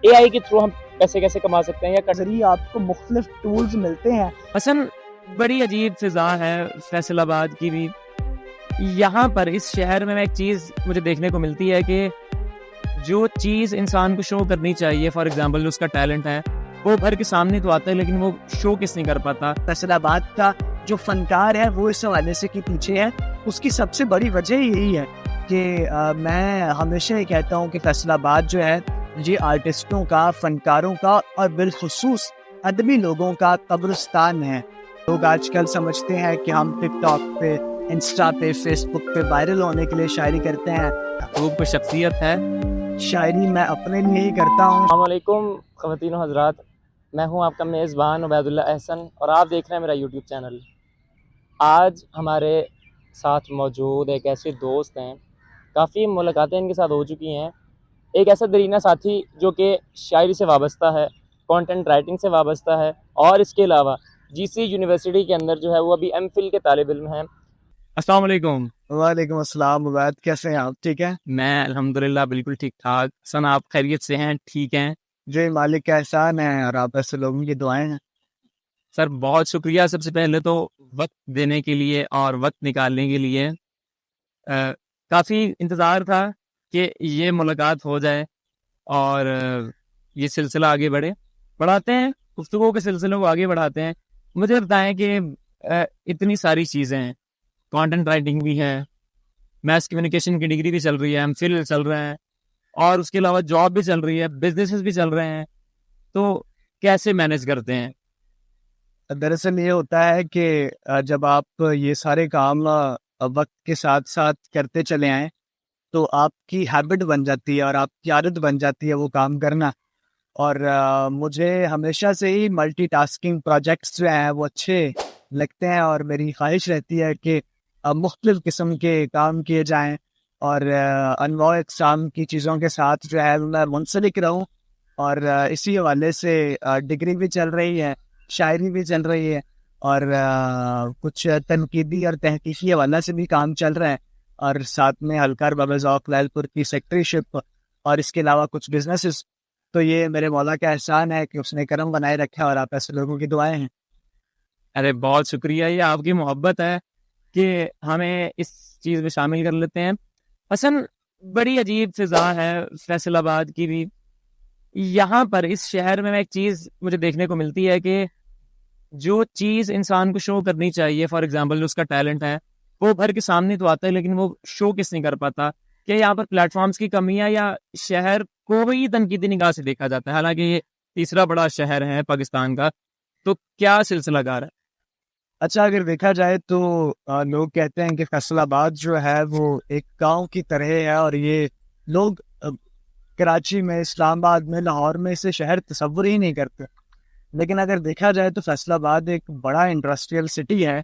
AI کے through ہم پیسے کیسے کما سکتے ہیں یا ذریعے آپ کو مختلف ٹولز ملتے ہیں. حسن بڑی عجیب فضا ہے فیصل آباد کی بھی. یہاں پر اس شہر میں ایک چیز مجھے دیکھنے کو ملتی ہے کہ جو چیز انسان کو شو کرنی چاہیے، فار ایگزامپل اس کا ٹیلنٹ ہے، وہ بھر کے سامنے تو آتا ہے لیکن وہ شو کس نہیں کر پاتا. فیصل آباد کا جو فنکار ہے وہ اس حوالے سے پیچھے ہے. اس کی سب سے بڑی وجہ یہی ہے کہ میں ہمیشہ یہ کہتا ہوں کہ فیصل آباد جو ہے یہ آرٹسٹوں کا، فنکاروں کا اور بالخصوص ادبی لوگوں کا قبرستان ہے. لوگ آج کل سمجھتے ہیں کہ ہم ٹک ٹاک پہ، انسٹا پہ، فیس بک پہ وائرل ہونے کے لیے شاعری کرتے ہیں. وہ کوئی شخصیت ہے. شاعری میں اپنے لیے ہی کرتا ہوں. السلام علیکم خواتین و حضرات، میں ہوں آپ کا میزبان عبید اللہ احسن اور آپ دیکھ رہے ہیں میرا یوٹیوب چینل. آج ہمارے ساتھ موجود ایک ایسے دوست ہیں، کافی ملاقاتیں ان کے ساتھ ہو چکی ہیں. ایک ایسا درینہ ساتھی جو کہ شاعری سے وابستہ ہے، کانٹینٹ رائٹنگ سے وابستہ ہے، اور اس کے علاوہ GC یونیورسٹی کے اندر جو ہے وہ ابھی MPhil کے طالب علم ہیں. السلام علیکم. وعلیکم السلام. عبید کیسے ہیں آپ؟ ٹھیک ہے؟ میں الحمدللہ بالکل ٹھیک ٹھاک. حسن آپ خیریت سے ہیں؟ ٹھیک ہیں؟ جی مالک کا احسان ہے اور آپ ایسے لوگوں کی دعائیں ہیں. سر بہت شکریہ. سب سے پہلے تو وقت دینے کے لیے اور وقت نکالنے کے لیے. کافی انتظار تھا کہ یہ ملاقات ہو جائے اور یہ سلسلہ آگے بڑھاتے ہیں، گفتگو کے سلسلے کو آگے بڑھاتے ہیں. مجھے بتائیں کہ اتنی ساری چیزیں ہیں، کانٹینٹ رائٹنگ بھی ہے، میس کمیونیکیشن کی ڈگری بھی چل رہی ہے، MPhil چل رہے ہیں، اور اس کے علاوہ جاب بھی چل رہی ہے، بزنسز بھی چل رہے ہیں، تو کیسے مینیج کرتے ہیں؟ دراصل یہ ہوتا ہے کہ جب آپ یہ سارے کام وقت کے ساتھ ساتھ کرتے چلے آئیں تو آپ کی ہیبٹ بن جاتی ہے اور آپ کی عادت بن جاتی ہے وہ کام کرنا. اور مجھے ہمیشہ سے ہی ملٹی ٹاسکنگ پروجیکٹس جو ہیں وہ اچھے لگتے ہیں اور میری خواہش رہتی ہے کہ مختلف قسم کے کام کیے جائیں اور انواع اقسام کی چیزوں کے ساتھ جو ہے میں منسلک رہوں. اور اسی حوالے سے ڈگری بھی چل رہی ہے، شاعری بھی چل رہی ہے، اور کچھ تنقیدی اور تحقیقی حوالہ سے بھی کام چل رہا ہے، اور ساتھ میں ہلکار بابا ذوق لال پور کی سیکٹری شپ اور اس کے علاوہ کچھ بزنسز. تو یہ میرے مولا کا احسان ہے کہ اس نے کرم بنائے رکھا اور آپ ایسے لوگوں کی دعائیں ہیں. ارے بہت شکریہ، یہ آپ کی محبت ہے کہ ہمیں اس چیز میں شامل کر لیتے ہیں. حسن بڑی عجیب فضا ہے فیصل آباد کی بھی. یہاں پر اس شہر میں ایک چیز مجھے دیکھنے کو ملتی ہے کہ جو چیز انسان کو شو کرنی چاہیے، فار ایگزامپل اس کا ٹیلنٹ ہے، وہ بھر کے سامنے تو آتا ہے لیکن وہ شو کس نہیں کر پاتا. کہ یہاں پر پلیٹ فارمز کی کمی ہے یا شہر کو بھی تنقیدی نگاہ سے دیکھا جاتا ہے، حالانکہ یہ تیسرا بڑا شہر ہے پاکستان کا، تو کیا سلسلہ کار ہے؟ اچھا، اگر دیکھا جائے تو لوگ کہتے ہیں کہ فیصل آباد جو ہے وہ ایک گاؤں کی طرح ہے، اور یہ لوگ کراچی میں، اسلام آباد میں، لاہور میں اسے شہر تصور ہی نہیں کرتے. لیکن اگر دیکھا جائے تو فیصل آباد ایک بڑا انڈسٹریل سٹی ہے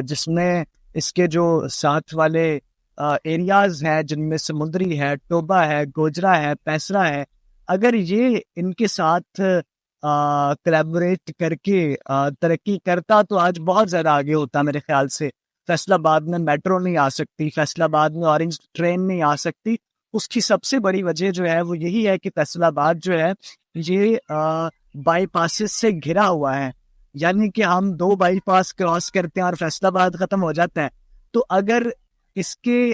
جس میں اس کے جو ساتھ والے ایریاز ہیں جن میں سمندری ہے، ٹوبا ہے، گوجرا ہے، پیسرا ہے. اگر یہ ان کے ساتھ کلیبوریٹ کر کے ترقی کرتا تو آج بہت زیادہ آگے ہوتا. میرے خیال سے فیصل آباد میں میٹرو نہیں آ سکتی، فیصل آباد میں اورنج ٹرین نہیں آ سکتی. اس کی سب سے بڑی وجہ جو ہے وہ یہی ہے کہ فیصل آباد جو ہے یہ بائی پاسز سے گھرا ہوا ہے. یعنی کہ ہم 2 بائی پاس کراس کرتے ہیں اور فیصل آباد ختم ہو جاتا ہے. تو اگر اس کے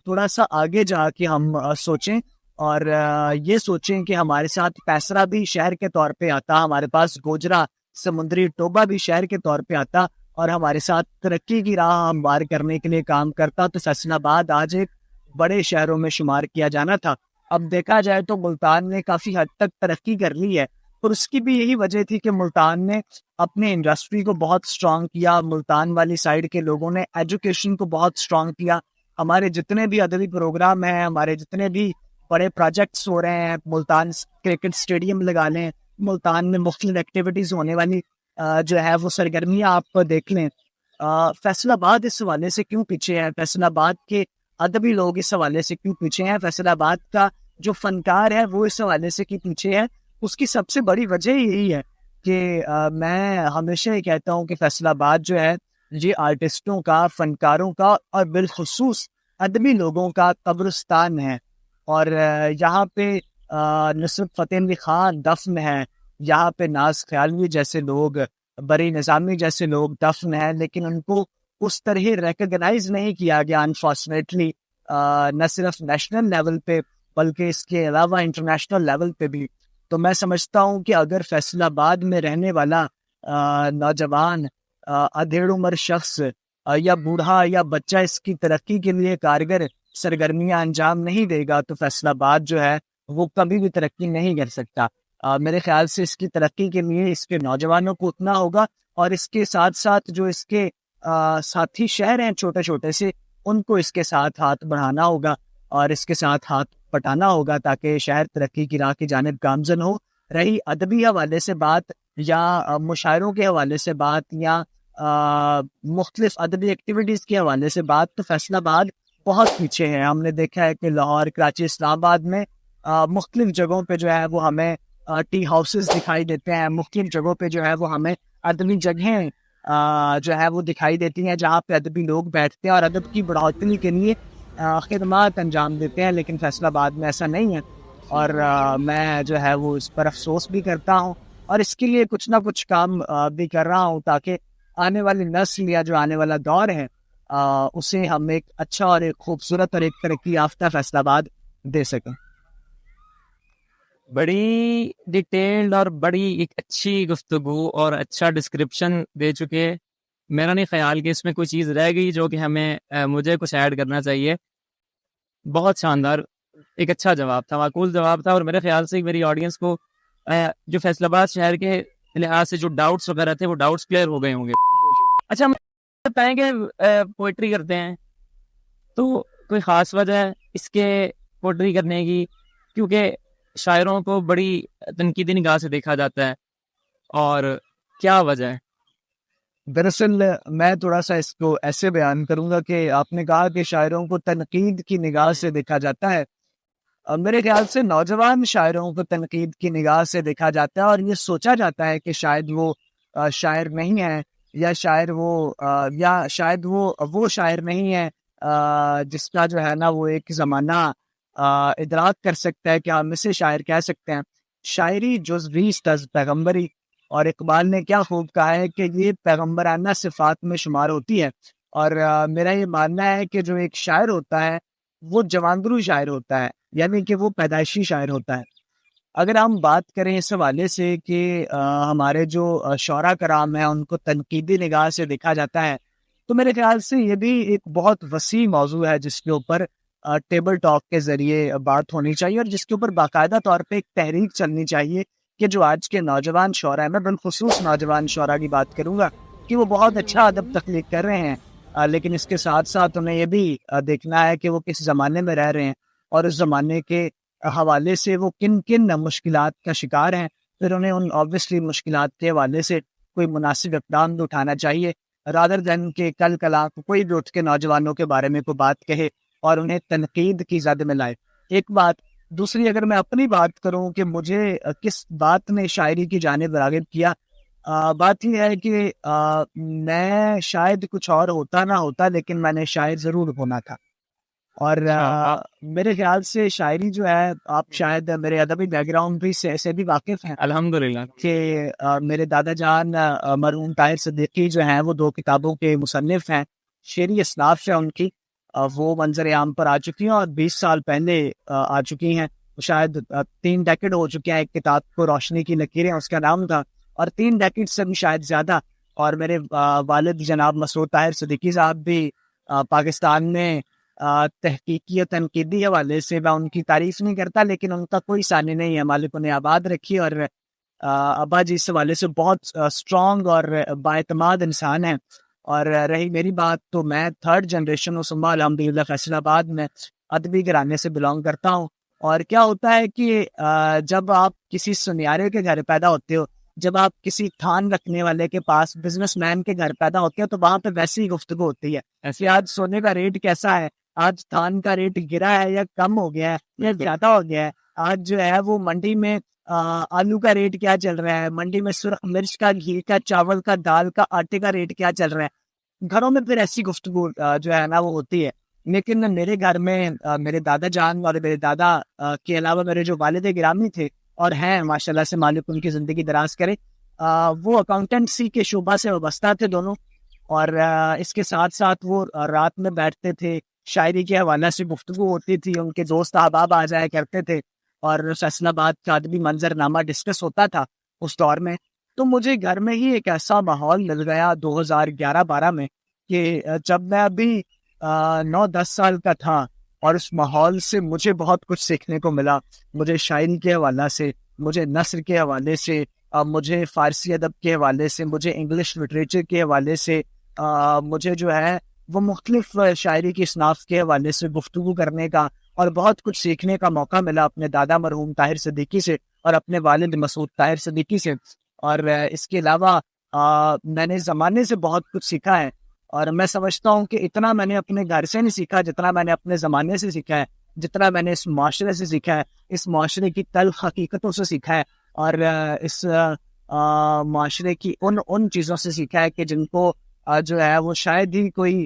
تھوڑا سا آگے جا کے ہم سوچیں اور یہ سوچیں کہ ہمارے ساتھ پیسرا بھی شہر کے طور پہ آتا، ہمارے پاس گوجرا سمندری ٹوبا بھی شہر کے طور پہ آتا، اور ہمارے ساتھ ترقی کی راہ ہموار کرنے کے لیے کام کرتا، تو فیصل آباد آج ایک بڑے شہروں میں شمار کیا جانا تھا. اب دیکھا جائے تو ملتان نے کافی حد تک ترقی کر لی ہے، اور اس کی بھی یہی وجہ تھی کہ ملتان نے اپنے انڈسٹری کو بہت سٹرونگ کیا. ملتان والی سائڈ کے لوگوں نے ایجوکیشن کو بہت سٹرونگ کیا. ہمارے جتنے بھی ادبی پروگرام ہیں، ہمارے جتنے بھی بڑے پروجیکٹس ہو رہے ہیں، ملتان کرکٹ اسٹیڈیم لگا لیں، ملتان میں مختلف ایکٹیویٹیز ہونے والی جو ہے وہ سرگرمیاں آپ دیکھ لیں. فیصل آباد اس حوالے سے کیوں پیچھے ہے؟ فیصل آباد کے ادبی لوگ اس حوالے سے کیوں پیچھے ہیں؟ فیصل آباد کا جو فنکار ہے وہ اس حوالے سے کیوں پیچھے ہے؟ اس کی سب سے بڑی وجہ یہی ہے کہ میں ہمیشہ یہ کہتا ہوں کہ فیصل آباد جو ہے یہ آرٹسٹوں کا، فنکاروں کا اور بالخصوص ادبی لوگوں کا قبرستان ہے. اور یہاں پہ نصرت فتح علی خان دفن ہے, یہاں پہ ناز خیالوی جیسے لوگ, بری نظامی جیسے لوگ دفن ہیں, لیکن ان کو اس طرح ریکگنائز نہیں کیا گیا انفارچونیٹلی, نہ صرف نیشنل لیول پہ بلکہ اس کے علاوہ انٹرنیشنل لیول پہ بھی. تو میں سمجھتا ہوں کہ اگر فیصل آباد میں رہنے والا نوجوان, ادھیڑ عمر شخص یا بوڑھا یا بچہ اس کی ترقی کے لیے کارگر سرگرمیاں انجام نہیں دے گا تو فیصل آباد جو ہے وہ کبھی بھی ترقی نہیں کر سکتا. میرے خیال سے اس کی ترقی کے لیے اس کے نوجوانوں کو اتنا ہوگا, اور اس کے ساتھ ساتھ جو اس کے ساتھی شہر ہیں چھوٹے چھوٹے سے, ان کو اس کے ساتھ ہاتھ بڑھانا ہوگا اور اس کے ساتھ ہاتھ پٹانا ہوگا تاکہ شہر ترقی کی راہ کی جانب گامزن ہو. رہی ادبی حوالے سے بات یا مشاعروں کے حوالے سے بات یا مختلف ادبی ایکٹیویٹیز کے حوالے سے بات, تو فیصل آباد بہت پیچھے ہے. ہم نے دیکھا ہے کہ لاہور, کراچی, اسلام آباد میں مختلف جگہوں پہ جو ہے وہ ہمیں ٹی ہاؤسز دکھائی دیتے ہیں, مختلف جگہوں پہ جو ہے وہ ہمیں ادبی جگہیں جو ہے وہ دکھائی دیتی ہیں جہاں پہ ادبی لوگ بیٹھتے ہیں اور ادب کی بڑھوتری کے لیے خدمات انجام دیتے ہیں, لیکن فیصل آباد میں ایسا نہیں ہے. اور میں جو ہے وہ اس پر افسوس بھی کرتا ہوں اور اس کے لیے کچھ نہ کچھ کام بھی کر رہا ہوں تاکہ آنے والی نسل یا جو آنے والا دور ہے اسے ہم ایک اچھا اور ایک خوبصورت اور ایک ترقی یافتہ فیصل آباد دے سکیں. بڑی ڈیٹیلڈ اور بڑی ایک اچھی گفتگو اور اچھا ڈسکرپشن دے چکے. میرا نہیں خیال کہ اس میں کوئی چیز رہ گئی جو کہ ہمیں مجھے کچھ ایڈ کرنا چاہیے. بہت شاندار, ایک اچھا جواب تھا, معقول جواب تھا, اور میرے خیال سے میری آڈینس کو جو فیصل آباد شہر کے لحاظ سے جو ڈاؤٹس وغیرہ تھے وہ ڈاؤٹس کلیئر ہو گئے ہوں گے. اچھا بتائیں کہ پوئٹری کرتے ہیں تو کوئی خاص وجہ ہے اس کے پوئٹری کرنے کی, کیونکہ شاعروں کو بڑی تنقیدی نگاہ سے دیکھا جاتا ہے, اور کیا وجہ ہے؟ دراصل میں تھوڑا سا اس کو ایسے بیان کروں گا کہ آپ نے کہا کہ شاعروں کو تنقید کی نگاہ سے دیکھا جاتا ہے. میرے خیال سے نوجوان شاعروں کو تنقید کی نگاہ سے دیکھا جاتا ہے اور یہ سوچا جاتا ہے کہ شاید وہ شاعر نہیں ہے, یا شاید وہ شاعر نہیں ہے جس کا جو ہے نا وہ ایک زمانہ ادراک کر سکتا ہے کہ ہم اسے شاعر کہہ سکتے ہیں. شاعری جزویست از پیغمبری, اور اقبال نے کیا خوب کہا ہے کہ یہ پیغمبرانہ صفات میں شمار ہوتی ہے. اور میرا یہ ماننا ہے کہ جو ایک شاعر ہوتا ہے وہ جوانگرو شاعر ہوتا ہے, یعنی کہ وہ پیدائشی شاعر ہوتا ہے. اگر ہم بات کریں اس حوالے سے کہ ہمارے جو شعراء کرام ہیں ان کو تنقیدی نگاہ سے دیکھا جاتا ہے, تو میرے خیال سے یہ بھی ایک بہت وسیع موضوع ہے جس کے اوپر ٹیبل ٹاک کے ذریعے بات ہونی چاہیے, اور جس کے اوپر باقاعدہ طور پہ ایک تحریک چلنی چاہیے کہ جو آج کے نوجوان شعراء ہیں, میں بالخصوص نوجوان شعراء کی بات کروں گا کہ وہ بہت اچھا ادب تخلیق کر رہے ہیں, لیکن اس کے ساتھ ساتھ انہیں یہ بھی دیکھنا ہے کہ وہ کس زمانے میں رہ رہے ہیں اور اس زمانے کے حوالے سے وہ کن کن مشکلات کا شکار ہیں. پھر انہیں ان آبویسلی مشکلات کے حوالے سے کوئی مناسب اقدام بھی اٹھانا چاہیے, رادر دین کے کل کلا کوئی بھی اٹھ کے نوجوانوں کے بارے میں کوئی بات کہے اور انہیں تنقید کی زد میں لائے. ایک بات. دوسری, اگر میں اپنی بات کروں کہ مجھے کس بات نے شاعری کی جانب راغب کیا, بات یہ ہے کہ میں شاید کچھ اور ہوتا نہ ہوتا لیکن میں نے شاعر ضرور ہونا تھا. اور میرے خیال سے شاعری جو ہے, آپ شاید میرے ادبی بیک گراؤنڈ بھی سے بھی واقف ہیں الحمدللہ کہ میرے دادا جان مرحوم طاہر صدیقی جو ہیں وہ 2 کتابوں کے مصنف ہیں, شعری اصناف ہے ان کی, وہ منظر عام پر آ چکی ہیں اور 20 سال پہلے آ چکی ہیں. شاید 3 ڈیکیڈ ہو چکے ہیں. ایک کتاب کو روشنی کی لکیریں اس کا نام تھا, اور 3 ڈیکیڈ سے بھی شاید زیادہ. اور میرے والد جناب مسعود طاہر صدیقی صاحب بھی پاکستان میں تحقیقی اور تنقیدی حوالے سے, میں ان کی تعریف نہیں کرتا لیکن ان کا کوئی ثانی نہیں ہے, مالک انہیں آباد رکھی. اور ابا جی اس حوالے سے بہت اسٹرانگ اور بااعتماد انسان ہیں. اور رہی میری بات, تو میں 3rd جنریشن ہوں سما الحمدللہ فیصل آباد میں ادبی گھرانے سے بلانگ کرتا ہوں. اور کیا ہوتا ہے کہ جب آپ کسی سنیارے کے گھر پیدا ہوتے ہو, جب آپ کسی تھان رکھنے والے کے پاس بزنس مین کے گھر پیدا ہوتے ہیں, تو وہاں پہ ویسی ہی گفتگو ہوتی ہے ایسے آج سونے کا ریٹ کیسا ہے, آج تھان کا ریٹ گرا ہے یا کم ہو گیا ہے یا زیادہ ہو گیا ہے, آج جو ہے وہ منڈی میں آلو کا ریٹ کیا چل رہا ہے, منڈی میں سرخ مرچ کا, گھی کا, چاول کا, دال کا, آٹے کا ریٹ کیا چل رہا ہے. گھروں میں پھر ایسی گفتگو جو ہے نا وہ ہوتی ہے. لیکن میرے گھر میں میرے دادا جان اور میرے دادا کے علاوہ میرے جو والد گرامی تھے اور ہیں ماشاءاللہ سے مالک ان کی زندگی دراز کرے، وہ اکاؤنٹنسی کے شعبہ سے وابستہ تھے دونوں، اور اس کے ساتھ ساتھ وہ رات میں بیٹھتے تھے، شاعری کے حوالے سے گفتگو ہوتی تھی، ان کے دوست احباب آ جایا کرتے تھے اور فیصل آباد کا ادبی منظر نامہ ڈسکس ہوتا تھا اس دور میں. تو مجھے گھر میں ہی ایک ایسا ماحول مل گیا 2011-12 میں کہ جب میں ابھی 9-10 سال کا تھا، اور اس ماحول سے مجھے بہت کچھ سیکھنے کو ملا. مجھے شاعری کے حوالے سے، مجھے نثر کے حوالے سے، مجھے فارسی ادب کے حوالے سے، مجھے انگلش لٹریچر کے حوالے سے، مجھے جو ہے وہ مختلف شاعری کی اصناف کے حوالے سے گفتگو کرنے کا اور بہت کچھ سیکھنے کا موقع ملا اپنے دادا مرحوم طاہر صدیقی سے اور اپنے والد مسعود طاہر صدیقی سے. اور اس کے علاوہ میں نے زمانے سے بہت کچھ سیکھا ہے، اور میں سمجھتا ہوں کہ اتنا میں نے اپنے گھر سے نہیں سیکھا جتنا میں نے اپنے زمانے سے سیکھا ہے، جتنا میں نے اس معاشرے سے سیکھا ہے، اس معاشرے کی تلخ حقیقتوں سے سیکھا ہے، اور اس معاشرے کی ان چیزوں سے سیکھا ہے کہ جن کو جو ہے وہ شاید ہی کوئی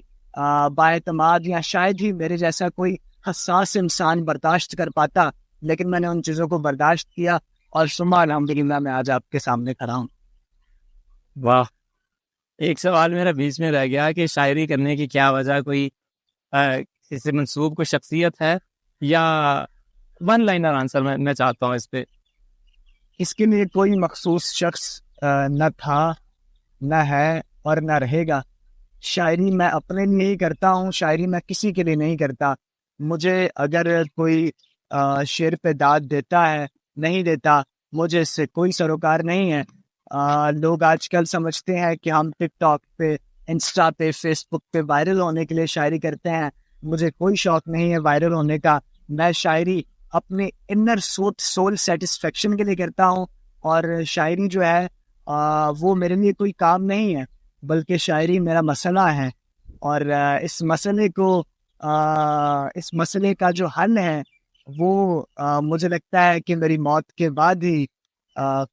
بااعتماد یا شاید ہی میرے جیسا کوئی حساس انسان برداشت کر پاتا. لیکن میں نے ان چیزوں کو برداشت کیا، اور شما الحمدللہ میں آج آپ کے سامنے کھڑا ہوں. واہ، ایک سوال میرا بیچ میں رہ گیا کہ شاعری کرنے کی کیا وجہ، کوئی کسی منسوب کوئی شخصیت ہے یا ون لائنر آنسر میں چاہتا ہوں اس پہ. اس کے لیے کوئی مخصوص شخص نہ تھا، نہ ہے اور نہ رہے گا. شاعری میں اپنے لیے ہی کرتا ہوں، شاعری میں کسی کے لیے نہیں کرتا. مجھے اگر کوئی شعر پہ داد دیتا ہے، نہیں دیتا، مجھے اس سے کوئی سروکار نہیں ہے. لوگ آج کل سمجھتے ہیں کہ ہم ٹک ٹاک پہ، انسٹا پہ، فیس بک پہ وائرل ہونے کے لیے شاعری کرتے ہیں. مجھے کوئی شوق نہیں ہے وائرل ہونے کا. میں شاعری اپنے انر سول سیٹسفیکشن کے لیے کرتا ہوں، اور شاعری جو ہے وہ میرے لیے کوئی کام نہیں ہے، بلکہ شاعری میرا مسئلہ ہے. اور اس مسئلے کا جو حل ہے وہ مجھے لگتا ہے کہ میری موت کے بعد ہی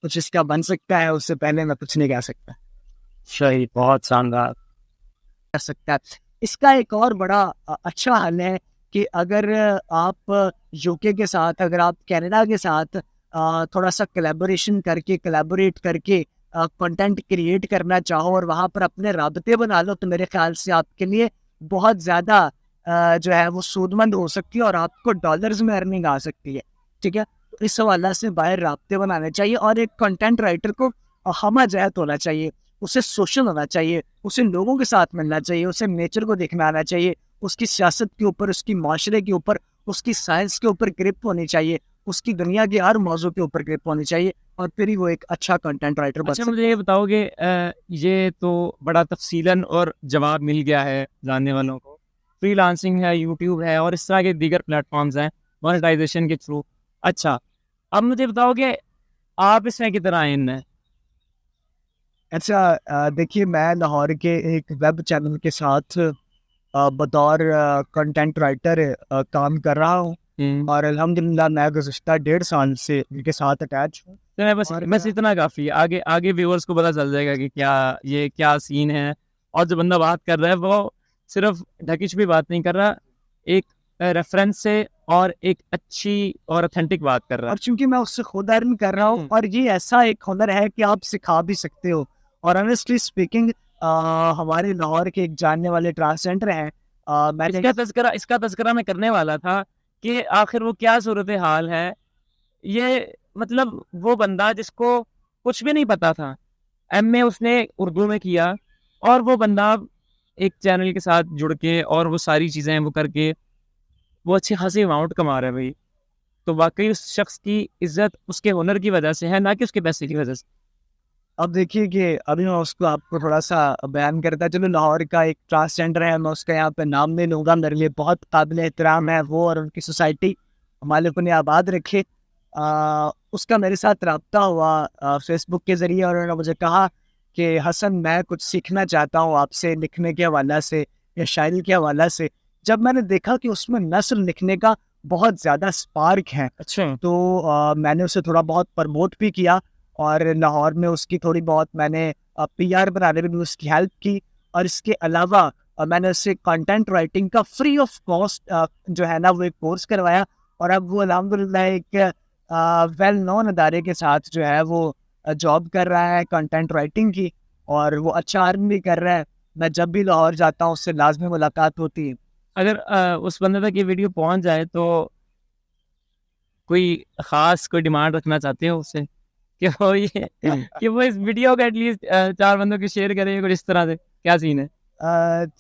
کچھ اس کا بن سکتا ہے. اس سے پہلے میں کچھ نہیں کہہ سکتا. صحیح، بہت شاندار. کر سکتا ہے. اس کا ایک اور بڑا اچھا حل ہے کہ اگر آپ یو کے ساتھ، اگر آپ کینیڈا کے ساتھ تھوڑا سا کلیبوریٹ کر کے کنٹینٹ کریٹ کرنا چاہو اور وہاں پر اپنے رابطے بنا لو، تو میرے خیال سے آپ کے لیے بہت زیادہ جو ہے وہ سود مند ہو سکتی ہے، اور آپ کو ڈالرز میں ارننگ آ سکتی ہے. ٹھیک ہے، اس حوالے سے باہر رابطے بنانے چاہیے، اور ایک کنٹینٹ رائٹر کو ہمہ جہت ہونا چاہیے، اسے سوشل ہونا چاہیے، اسے لوگوں کے ساتھ ملنا چاہیے، اسے نیچر کو دیکھنا آنا چاہیے، اس کی سیاست کے اوپر، اس کی معاشرے کے اوپر، اس کی سائنس کے اوپر گرپ ہونی چاہیے، اس کی دنیا کے ہر موضوع کے اوپر گرپ ہونی چاہیے، اور پھر ہی وہ ایک اچھا کنٹینٹ رائٹر بن اچھا، سکتا ہے. مجھے یہ بتاؤ کہ یہ تو بڑا تفصیلاً اور جواب مل گیا ہے جاننے والوں کو. فری لانسنگ ہے، یوٹیوب ہے، اور اس طرح کے دیگر پلیٹ فارمز ہیں مونیٹائزیشن کے تھرو. اچھا، اب مجھے بتاؤ کہ آپ اس میں کتنا آئین ہیں؟ اچھا، دیکھیے میں لاہور کے ایک ویب چینل کے ساتھ بطور کنٹینٹ رائٹر کام کر رہا ہوں، اور الحمدللہ میں گزشتہ 1.5 سال سے ان کے ساتھ اٹیچ ہوں. بس اتنا کافی ہے. آگے ویورز کو پتا چل جائے گا کہ یہ کیا سین ہے. اور جو بندہ بات کر رہا ہے وہ صرف ڈھکیچ بھی بات نہیں کر رہا، ایک ریفرنس سے اور ایک اچھی اور اتھینٹک بات کر رہا ہے. اور چونکہ میں اس سے خود ارن کر رہا ہوں، اور یہ ایسا ایک ہنر ہے کہ آپ سکھا بھی سکتے ہو. اور آنیسٹلی اسپیکنگ ہمارے لاہور کے ایک جاننے والے ٹرانسجینڈر ہیں، اس کا تذکرہ میں کرنے والا تھا کہ آخر وہ کیا صورتحال ہے. یہ مطلب وہ بندہ جس کو کچھ بھی نہیں پتا تھا، ایم اے اس نے اردو میں کیا، اور وہ بندہ ایک چینل کے ساتھ جڑ کے اور وہ ساری چیزیں وہ کر کے وہ اچھی خاصی اماؤنٹ کما رہا ہے بھائی. تو واقعی اس شخص کی عزت اس کے ہنر کی وجہ سے ہے، نہ کہ اس کے پیسے کی وجہ سے. اب دیکھیے کہ ابھی میں اس کو آپ کو تھوڑا سا بیان کرتا چلو. لاہور کا ایک ٹرانسجینڈر ہے، میں اس کا یہاں پہ نام نہیں لوں گا، میرے لیے بہت قابل احترام ہے وہ اور ان کی سوسائٹی، مالک انہیں آباد رکھے. اس کا میرے ساتھ رابطہ ہوا فیس بک کے ذریعے، اور انہوں نے مجھے کہا کہ حسن میں کچھ سیکھنا چاہتا ہوں آپ سے لکھنے کے حوالے سے یا شاعری کے حوالے سے. جب میں نے دیکھا کہ اس میں نثر لکھنے کا بہت زیادہ سپارک ہے، اچھا، تو میں نے اسے تھوڑا بہت پرموٹ بھی کیا، اور لاہور میں اس کی تھوڑی بہت میں نے پی آر بنانے میں بھی اس کی ہیلپ کی. اور اس کے علاوہ میں نے اس سے کنٹینٹ رائٹنگ کا فری آف کاسٹ جو ہے نا وہ ایک کورس کروایا, اور اب وہ الحمدللہ ایک ویل نون ادارے کے ساتھ جو ہے وہ جاب کر رہا ہے کنٹینٹ رائٹنگ کی, اور وہ اچھا ارن بھی کر رہا ہے. میں جب بھی لاہور جاتا ہوں اس سے لازمی ملاقات ہوتی ہے. اگر اس بندے تک یہ ویڈیو پہنچ جائے تو کوئی خاص کوئی ڈیمانڈ رکھنا چاہتے ہو اس سے کہ وہ یہ کہ وہ اس ویڈیو کا ایٹ لیسٹ 4 بندوں کی شیئر کرے کچھ اس طرح سے, کیا سین ہے؟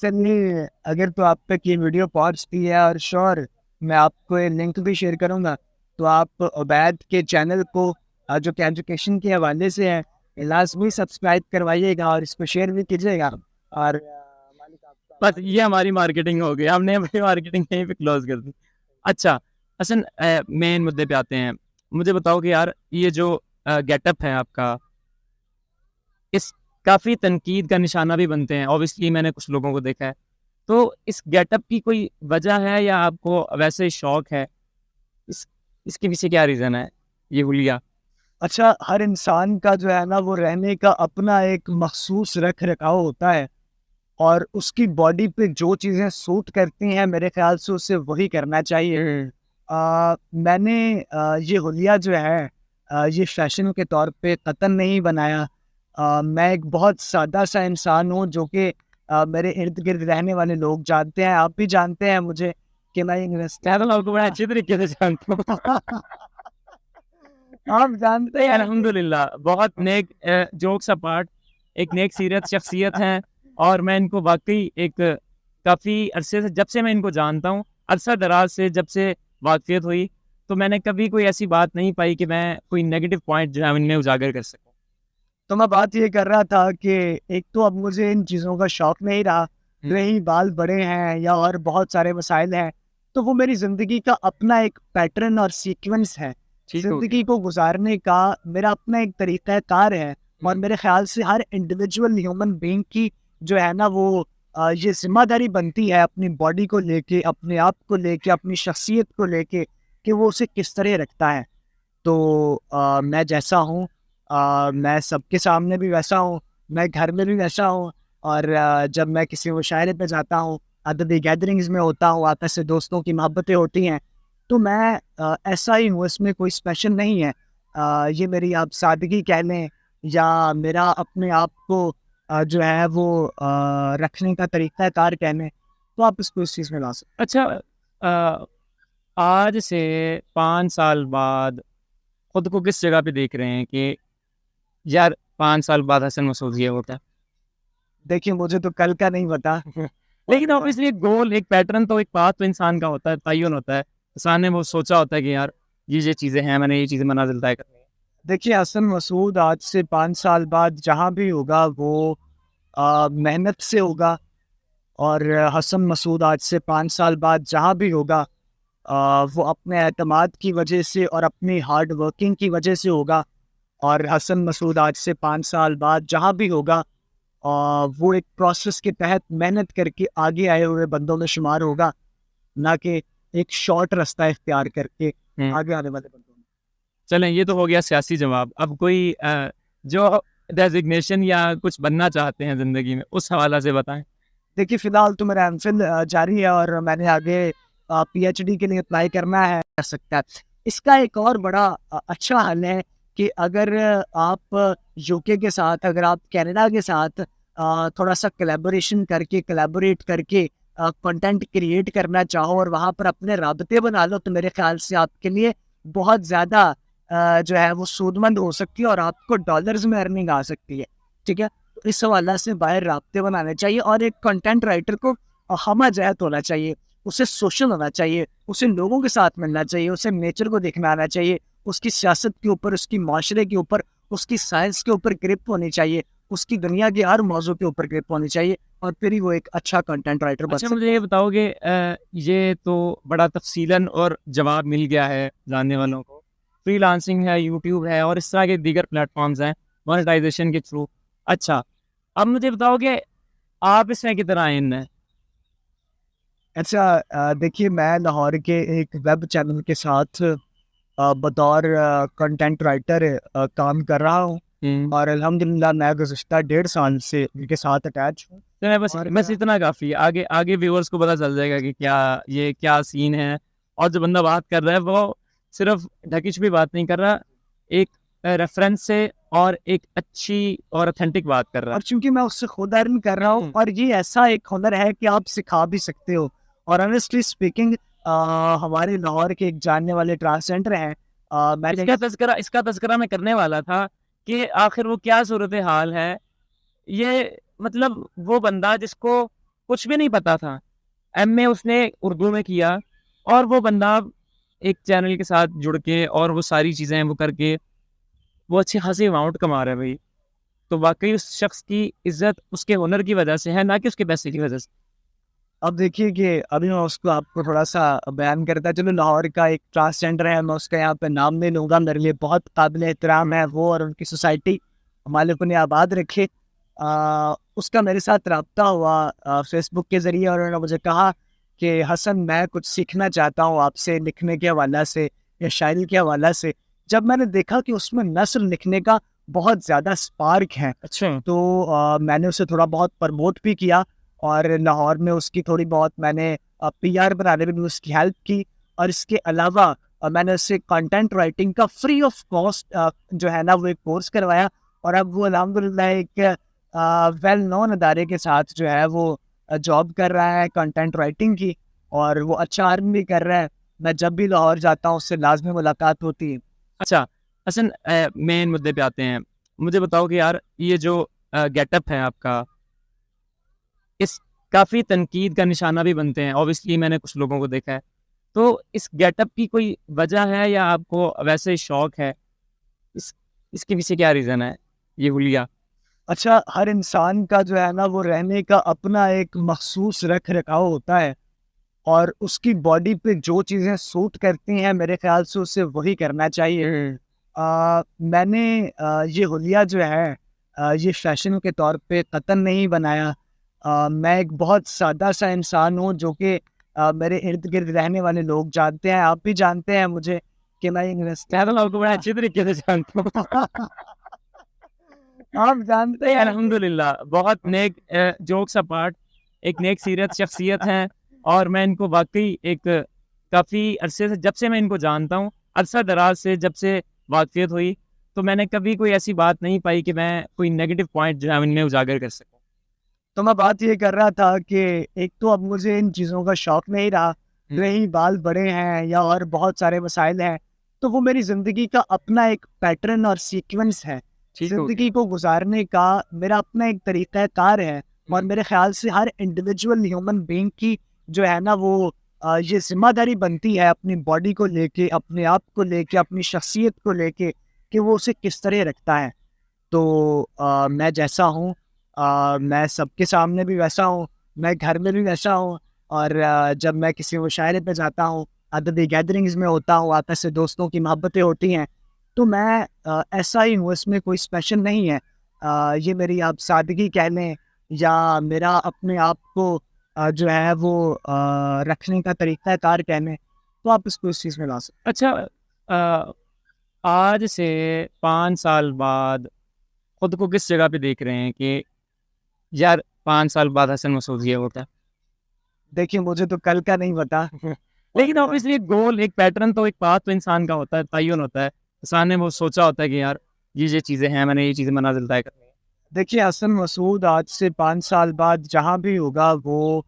چلیے اگر تو آپ تک یہ ویڈیو پہنچتی ہے, اور شور میں آپ کو یہ لنک بھی شیئر کروں گا, تو آپ عبید کے چینل کو جو کہ ایجوکیشن کے حوالے سے ہے لازمی سبسکرائب کروائیے گا, اور اس کو شیئر بھی کیجیے گا. اور بس یہ ہماری مارکیٹنگ ہو گئی, ہم نے اپنی مارکیٹنگ یہیں پہ کلوز کر دی. اچھا حسن, مین مدعے پہ آتے ہیں. مجھے بتاؤ کہ یار یہ جو گیٹ اپ ہے آپ کا, اس کافی تنقید کا نشانہ بھی بنتے ہیں اوبیسلی, میں نے کچھ لوگوں کو دیکھا ہے. تو اس گیٹ اپ کی کوئی وجہ ہے یا آپ کو ویسے شوق ہے؟ اس کے پیچھے کیا ریزن ہے یہ حلیہ؟ اچھا, ہر انسان کا جو ہے نا وہ رہنے کا اپنا ایک مخصوص رکھ رکھاؤ ہوتا ہے, اور اس کی باڈی پہ جو چیزیں سوٹ کرتی ہیں میرے خیال سے اسے وہی کرنا چاہیے. میں نے یہ حلیہ جو ہے یہ فیشن کے طور پہ قطن نہیں بنایا. میں ایک بہت سادہ سا انسان ہوں جو کہ میرے ارد گرد رہنے والے لوگ جانتے ہیں, آپ بھی جانتے ہیں مجھے کہ میں آپ کو بڑا اچھی طریقے سے جانتا ہوں. آپ جانتے ہیں الحمدللہ بہت نیک, جوکس اپارٹ, ایک نیک سیرت شخصیت ہیں, اور میں ان کو واقعی ایک کافی عرصے سے, جب سے میں ان کو جانتا ہوں, عرصہ دراز سے جب سے واقفیت ہوئی, تو میں نے کبھی کوئی ایسی بات نہیں پائی کہ میں کوئی نیگیٹو پوائنٹ جو ہے ان میں اجاگر کر سکوں. تو میں بات یہ کر رہا تھا کہ ایک تو اب مجھے ان چیزوں کا شوق نہیں رہا, رہی بال بڑے ہیں یا اور بہت سارے مسائل ہیں, تو وہ میری زندگی کا اپنا ایک پیٹرن اور سیکوینس ہے. زندگی کو گزارنے کا میرا اپنا ایک طریقہ کار ہے, اور میرے خیال سے ہر انڈیویجول ہیومن بینگ کی جو ہے نا وہ یہ ذمہ داری بنتی ہے اپنی باڈی کو لے کے, اپنے آپ کو لے کے, اپنی شخصیت کو لے کے, کہ وہ اسے کس طرح رکھتا ہے. تو میں جیسا ہوں میں سب کے سامنے بھی ویسا ہوں, میں گھر میں بھی ویسا ہوں, اور جب میں کسی مشاعرے پہ جاتا ہوں, عددی گیدرنگز میں ہوتا ہوں, آپس سے دوستوں کی محبتیں ہوتی ہیں, تو میں ایسا ہی ہوں, اس میں کوئی اسپیشل نہیں ہے. یہ میری آپ سادگی کہہ لیں یا میرا اپنے آپ کو جو ہے وہ رکھنے کا طریقہ کار کہہ لیں, تو آپ اس کو اس چیز میں لا سکتے. اچھا, آج سے 5 سال بعد خود کو کس جگہ پہ دیکھ رہے ہیں کہ یار 5 سال بعد حسن مسعود یہ ہوتا ہے؟ دیکھیے مجھے تو کل کا نہیں پتا, لیکن obviously ایک گول, ایک پیٹرن, تو ایک پاتھ تو انسان کا ہوتا ہے, تعین ہوتا ہے. انسان نے وہ سوچا ہوتا ہے کہ یار یہ چیزیں ہیں, میں نے یہ چیزیں منازل طے کرنی ہے. دیکھیے حسن مسعود آج سے 5 سال بعد جہاں بھی ہوگا وہ محنت سے ہوگا, اور حسن مسعود آج سے 5 سال بعد جہاں بھی ہوگا وہ اپنے اعتماد کی وجہ سے اور اپنی ہارڈ ورکنگ کی وجہ سے ہوگا. اور حسن مسعود آج سے 5 سال بعد جہاں بھی ہوگا وہ ایک پروسیس کے تحت محنت کر کے آگے آئے ہوئے بندوں میں شمار ہوگا, نہ کہ ایک شارٹ راستہ اختیار کر کے آگے آنے والے بندوں میں. چلیں, یہ تو ہو گیا سیاسی جواب. اب کوئی جو ڈیزگنیشن یا کچھ بننا چاہتے ہیں زندگی میں, اس حوالہ سے بتائیں. دیکھیے فی الحال تو میرا MPhil جاری ہے, اور میں نے آگے PhD کے لیے اپلائی کرنا ہے, کر سکتا ہے. اس کا ایک اور بڑا اچھا حل ہے کہ اگر آپ UK کے ساتھ, اگر آپ کینیڈا کے ساتھ تھوڑا سا کلیبوریٹ کر کے کنٹینٹ کریٹ کرنا چاہو اور وہاں پر اپنے رابطے بنا لو, تو میرے خیال سے آپ کے لیے بہت زیادہ جو ہے وہ سود مند ہو سکتی ہے, اور آپ کو ڈالرز میں ارننگ آ سکتی ہے. ٹھیک ہے, تو اس حوالہ سے باہر رابطے بنانے چاہیے, اور ایک کنٹینٹ رائٹر کو ہمہ جہت ہونا چاہیے, اسے سوشل ہونا چاہیے, اسے لوگوں کے ساتھ ملنا چاہیے, اسے نیچر کو دیکھنا آنا چاہیے, اس کی سیاست کے اوپر, اس کی معاشرے کے اوپر, اس کی سائنس کے اوپر گرپ ہونی چاہیے, اس کی دنیا کے ہر موضوع کے اوپر گرپ ہونی چاہیے, اور پھر ہی وہ ایک اچھا کنٹینٹ رائٹر بن سکتا ہے. مجھے یہ بتاؤ کہ یہ تو بڑا تفصیلاً اور جواب مل گیا ہے جاننے والوں کو. فری لانسنگ ہے, یوٹیوب ہے, اور اس طرح کے دیگر پلیٹ فارمز ہیں مونیٹائزیشن کے تھرو. اچھا, اب مجھے بتاؤ کہ آپ اس میں کتنا آئین ہیں؟ اچھا دیکھیے, میں لاہور کے ایک ویب چینل کے ساتھ بطور کنٹینٹ رائٹر کام کر رہا ہوں, اور الحمدللہ میں گزشتہ 1.5 سال سے ان کے ساتھ اٹیچ ہوں. تو میں بس اتنا کافی ہے. آگے آگے ویورز کو پتا چل جائے گا کہ یہ کیا سین ہے. اور جو بندہ بات کر رہا ہے وہ صرف ڈھکیچ بھی بات نہیں کر رہا, ایک ریفرنس سے اور ایک اچھی اور اتھینٹک بات کر رہا ہے. اور چونکہ میں اس سے خود ارن کر رہا ہوں, اور یہ ایسا ایک ہنر ہے کہ آپ سکھا بھی سکتے ہو. اور آنیسٹلی اسپیکنگ ہمارے لاہور کے ایک جاننے والے ٹرانسجینڈر ہیں, میں نے اس کا تذکرہ میں کرنے والا تھا کہ آخر وہ کیا صورتحال ہے. یہ مطلب وہ بندہ جس کو کچھ بھی نہیں پتا تھا, MA اس نے اردو میں کیا, اور وہ بندہ ایک چینل کے ساتھ جڑ کے اور وہ ساری چیزیں وہ کر کے وہ اچھی خاصی اماؤنٹ کما رہا ہے بھائی. تو واقعی اس شخص کی عزت اس کے ہنر کی وجہ سے ہے, نہ کہ اس کے پیسے کی وجہ سے. اب دیکھیے کہ ابھی میں اس کو آپ کو تھوڑا سا بیان کرتا چلو. لاہور کا ایک ٹرانسجینڈر ہے, میں اس کا یہاں پہ نام نہیں لوں گا, میرے لیے بہت قابل احترام ہے وہ اور ان کی سوسائٹی, مالک انہیں آباد رکھے. اس کا میرے ساتھ رابطہ ہوا فیس بک کے ذریعے, اور انہوں نے مجھے کہا کہ حسن میں کچھ سیکھنا چاہتا ہوں آپ سے لکھنے کے حوالہ سے یا شاعری کے حوالہ سے. جب میں نے دیکھا کہ اس میں نثر لکھنے کا بہت زیادہ سپارک ہے, اچھا, تو میں نے اسے تھوڑا بہت پرموٹ بھی کیا, اور لاہور میں اس کی تھوڑی بہت میں نے PR بنانے میں بھی اس کی ہیلپ کی. اور اس کے علاوہ میں نے اس سے کنٹینٹ رائٹنگ کا فری آف کاسٹ جو ہے نا وہ ایک کورس کروایا, اور اب وہ الحمدللہ ایک ویل نون ادارے کے ساتھ جو ہے وہ جاب کر رہا ہے کنٹینٹ رائٹنگ کی, اور وہ اچھا ارن بھی کر رہا ہے. میں جب بھی لاہور جاتا ہوں اس سے لازمی ملاقات ہوتی ہے. اچھا حسن, مین مدعے پہ آتے ہیں. مجھے بتاؤ کہ یار یہ جو گیٹ اپ ہے آپ کا, اس کافی تنقید کا نشانہ بھی بنتے ہیں. اوبیسلی میں نے کچھ لوگوں کو دیکھا ہے, تو اس گیٹ اپ کی کوئی وجہ ہے یا آپ کو ویسے ہی شوق ہے؟ اس کے پیچھے کیا ریزن ہے یہ حلیہ؟ اچھا, ہر انسان کا جو ہے نا وہ رہنے کا اپنا ایک مخصوص رکھ رکھاؤ ہوتا ہے, اور اس کی باڈی پہ جو چیزیں سوٹ کرتی ہیں میرے خیال سے اسے وہی کرنا چاہیے. میں نے یہ حلیہ جو ہے یہ فیشن کے طور پہ قطن نہیں بنایا. میں ایک بہت سادہ سا انسان ہوں جو کہ میرے ارد گرد رہنے والے لوگ جانتے ہیں, آپ بھی جانتے ہیں مجھے کہ میں آپ کو بڑا اچھی طریقے سے جانتا ہوں. آپ جانتے ہیں الحمدللہ بہت نیک, جوکس اپارٹ, ایک نیک سیرت شخصیت ہیں, اور میں ان کو واقعی ایک کافی عرصے سے, جب سے میں ان کو جانتا ہوں, عرصہ دراز سے جب سے واقفیت ہوئی, تو میں نے کبھی کوئی ایسی بات نہیں پائی کہ میں کوئی نیگیٹو پوائنٹ جو ہے ان میں اجاگر کر سکوں. تو میں بات یہ کر رہا تھا کہ ایک تو اب مجھے ان چیزوں کا شوق نہیں رہا, رہی بال بڑے ہیں یا اور بہت سارے مسائل ہیں, تو وہ میری زندگی کا اپنا ایک پیٹرن اور سیکوینس ہے. زندگی کو گزارنے کا میرا اپنا ایک طریقہ کار ہے, اور میرے خیال سے ہر انڈیویجول ہیومن بینگ کی جو ہے نا وہ یہ ذمہ داری بنتی ہے اپنی باڈی کو لے کے, اپنے آپ کو لے کے, اپنی شخصیت کو لے کے, کہ وہ اسے کس طرح رکھتا ہے. تو میں جیسا ہوں میں سب کے سامنے بھی ویسا ہوں, میں گھر میں بھی ویسا ہوں, اور جب میں کسی مشاعرے پہ جاتا ہوں, ادبی گیدرنگز میں ہوتا ہوں, آپس سے دوستوں کی محبتیں ہوتی ہیں, تو میں ایسا ہی ہوں, اس میں کوئی اسپیشل نہیں ہے. یہ میری آپ سادگی کہہ لیں یا میرا اپنے آپ کو جو ہے وہ رکھنے کا طریقہ کار کہہ لیں, تو آپ اس کو اس چیز میں لا سکتے. اچھا, آج سے 5 سال بعد خود کو کس جگہ پہ دیکھ رہے ہیں کہ یار 5 سال بعد حسن مسعود یہ ہوتا ہے؟ دیکھیے مجھے تو کل کا نہیں پتا, لیکن obviously ایک گول, ایک پیٹرن, تو ایک پاتھ تو انسان کا ہوتا ہے, تعین ہوتا ہے. انسان نے وہ سوچا ہوتا ہے کہ یار یہ چیزیں ہیں, میں نے یہ چیزیں منازل طے کرنی ہے. دیکھیے حسن مسعود آج سے 5 سال بعد جہاں بھی ہوگا وہ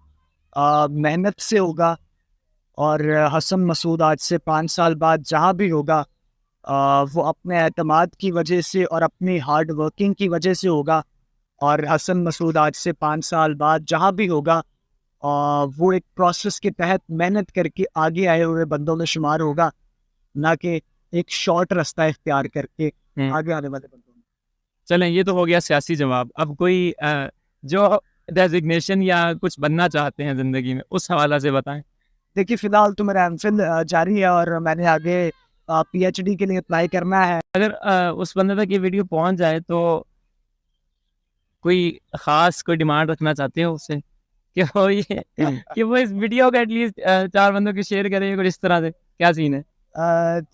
محنت سے ہوگا, اور حسن مسعود آج سے 5 سال بعد جہاں بھی ہوگا وہ اپنے اعتماد کی وجہ سے اور اپنی ہارڈ ورکنگ کی وجہ سے ہوگا. اور حسن مسعود آج سے 5 سال بعد جہاں بھی ہوگا وہ ایک پروسیس کے تحت محنت کر کے آگے آئے ہوئے بندوں میں شمار ہوگا, نہ کہ ایک شارٹ راستہ اختیار کر کے آگے آنے والے بندوں میں. چلیں, یہ تو ہو گیا سیاسی جواب. اب کوئی جو ڈیزگنیشن یا کچھ بننا چاہتے ہیں زندگی میں, اس حوالہ سے بتائیں. دیکھیے فی الحال تو میرا MPhil جاری ہے, اور میں نے آگے PhD کے لیے اپلائی کرنا ہے. اگر اس بندے تک یہ ویڈیو پہنچ جائے تو کوئی خاص کوئی ڈیمانڈ رکھنا چاہتے ہو اس سے کہ وہ اس ویڈیو کو ایٹ لیسٹ 4 بندوں کی شیئر کرے, کچھ اس طرح سے کیا سین ہے؟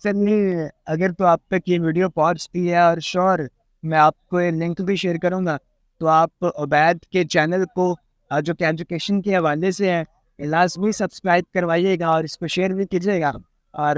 چلیے اگر تو آپ تک یہ ویڈیو پہنچتی ہے, اور شور میں آپ کو یہ لنک بھی شیئر کروں گا, تو آپ عبید کے چینل کو جو کہ ایجوکیشن کے حوالے سے ہے، لازمی سبسکرائب کروائیے گا اور اس کو شیئر بھی کیجیے گا. اور